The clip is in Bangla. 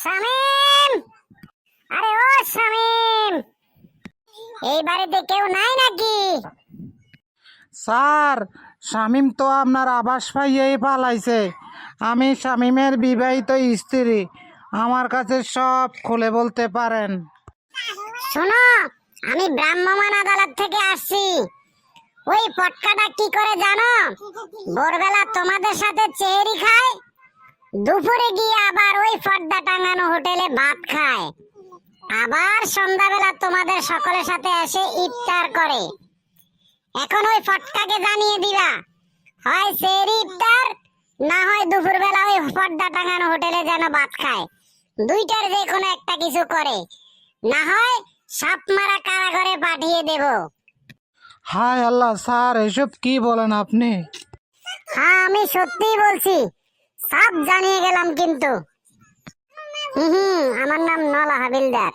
শামিম, আরে ও শামিম, এই বাড়িতে কেউ নাই নাকি? স্যার, শামীম তো আপনার আবাস পাইয়েই পালাইছে। আমি শামীমের বিবাহিত স্ত্রী, আমার কাছে সব খুলে বলতে পারেন। শোনো, আমি ভ্রাম্যমাণ আদালত থেকে আসছি। ওই পটকাটা কি করে জানো? ভোরবেলা তোমাদের সাথে চেহারি খায়, দুপুরে গিয়ে আবার ওই পর্দা টাঙানো হোটেলে ভাত খায়, আবার সন্ধ্যাবেলা তোমাদের সকলের সাথে এসে ইফতার করে। এখন ওই ফটকাকে জানিয়ে দিবা, হয় সেহরি ইফতার, না হয় দুপুরবেলা ওই পর্দা টাঙানো হোটেলে যেন ভাত খায়। দুইটার যে কোনো একটা কিছু করে, না হয় সাপ মারা কারাগারে পাঠিয়ে দেব। হায় আল্লাহ, স্যার এসব কি বলেন আপনি? হ্যাঁ, আমি সত্যিই বলছি, সব জানিয়ে গেলাম কিন্তু। আমার নাম নলা হাবিলদার।